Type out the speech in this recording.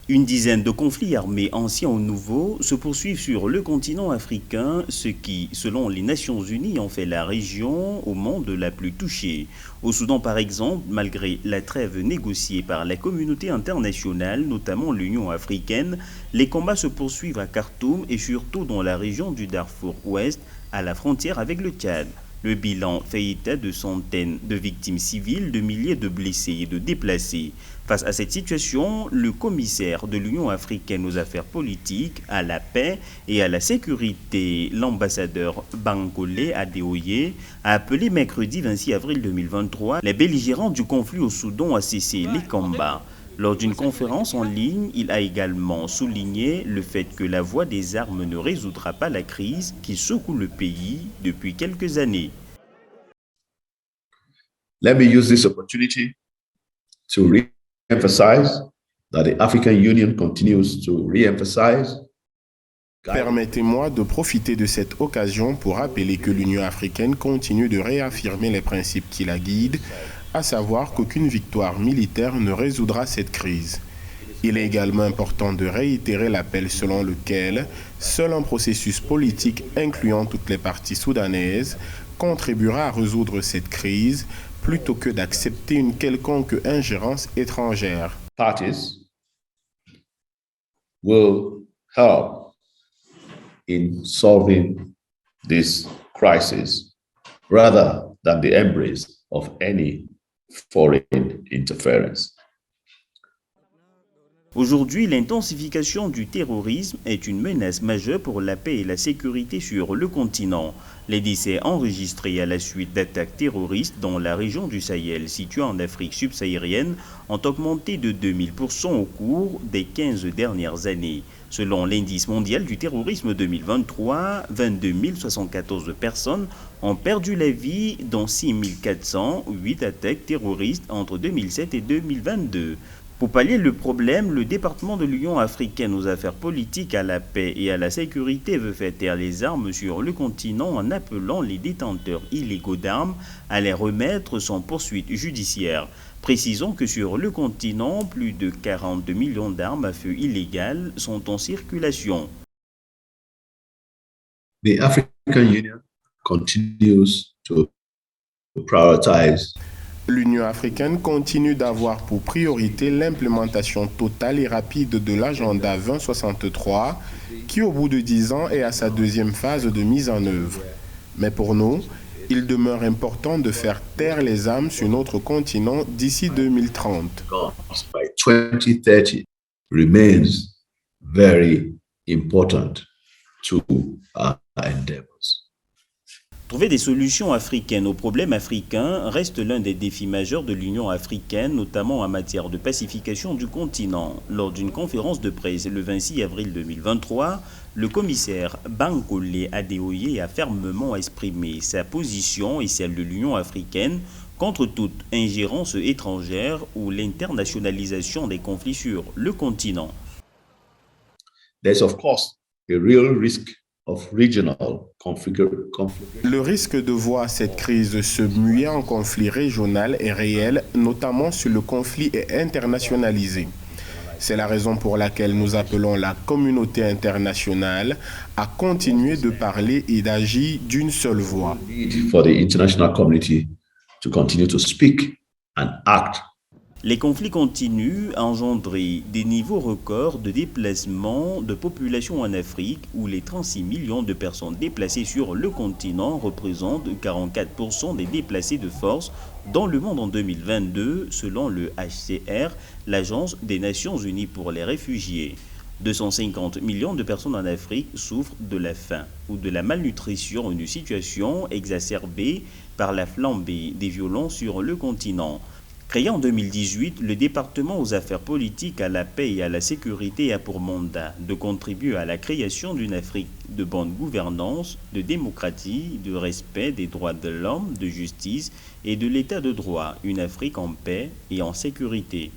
Une dizaine de conflits armés anciens ou nouveaux se poursuivent sur le continent africain, ce qui, selon les Nations Unies, en fait la région au monde la plus touchée. Au Soudan, par exemple, malgré la trêve négociée par la communauté internationale, notamment l'Union africaine, les combats se poursuivent à Khartoum et surtout dans la région du Darfour Ouest, à la frontière avec le Tchad. Le bilan fait état de centaines de victimes civiles, de milliers de blessés et de déplacés. Face à cette situation, le commissaire de l'Union africaine aux affaires politiques, à la paix et à la sécurité, l'ambassadeur Bankole Adeoye, a appelé mercredi 26 avril 2023 les belligérants du conflit au Soudan à cesser les combats. Lors d'une conférence en ligne, il a également souligné le fait que la voie des armes ne résoudra pas la crise qui secoue le pays depuis quelques années. Let me use this opportunity to re-emphasize that the African Union continues to re-emphasize. Permettez-moi de profiter de cette occasion pour rappeler que l'Union africaine continue de réaffirmer les principes qui la guident, à savoir qu'aucune victoire militaire ne résoudra cette crise. Il est également important de réitérer l'appel selon lequel seul un processus politique incluant toutes les parties soudanaises contribuera à résoudre cette crise plutôt que d'accepter une quelconque ingérence étrangère. Parties will help in solving this crisis rather than the embrace of any foreign interference. Aujourd'hui, l'intensification du terrorisme est une menace majeure pour la paix et la sécurité sur le continent. Les décès enregistrés à la suite d'attaques terroristes dans la région du Sahel située en Afrique subsaharienne ont augmenté de 2000% au cours des 15 dernières années. Selon l'indice mondial du terrorisme 2023, 22 074 personnes ont perdu la vie dans 6 408 attaques terroristes entre 2007 et 2022. Pour pallier le problème, le département de l'Union africaine aux affaires politiques, à la paix et à la sécurité veut faire taire les armes sur le continent en appelant les détenteurs illégaux d'armes à les remettre sans poursuite judiciaire. Précisons que sur le continent, plus de 42 millions d'armes à feu illégales sont en circulation. The African Union continues to prioritize. L'Union africaine continue d'avoir pour priorité l'implémentation totale et rapide de l'agenda 2063 qui, au bout de 10 ans, est à sa deuxième phase de mise en œuvre. Mais pour nous, il demeure important de faire taire les armes sur notre continent d'ici 2030. By 2030 remains very important to our endeavors. Trouver des solutions africaines aux problèmes africains reste l'un des défis majeurs de l'Union africaine, notamment en matière de pacification du continent. Lors d'une conférence de presse le 26 avril 2023, le commissaire Bankole Adeoye a fermement exprimé sa position et celle de l'Union africaine contre toute ingérence étrangère ou l'internationalisation des conflits sur le continent. There's of course a real risk of regional conflict. Le risque de voir cette crise se muer en conflit régional est réel, notamment si le conflit est internationalisé. C'est la raison pour laquelle nous appelons la communauté internationale à continuer de parler et d'agir d'une seule voix. For the international community to continue to speak and act. Les conflits continuent à engendrer des niveaux records de déplacement de population en Afrique où les 36 millions de personnes déplacées sur le continent représentent 44% des déplacés de force dans le monde en 2022 selon le HCR, l'Agence des Nations Unies pour les réfugiés. 250 millions de personnes en Afrique souffrent de la faim ou de la malnutrition, une situation exacerbée par la flambée des violences sur le continent. Créé en 2018, le département aux affaires politiques, à la paix et à la sécurité a pour mandat de contribuer à la création d'une Afrique de bonne gouvernance, de démocratie, de respect des droits de l'homme, de justice et de l'état de droit, une Afrique en paix et en sécurité.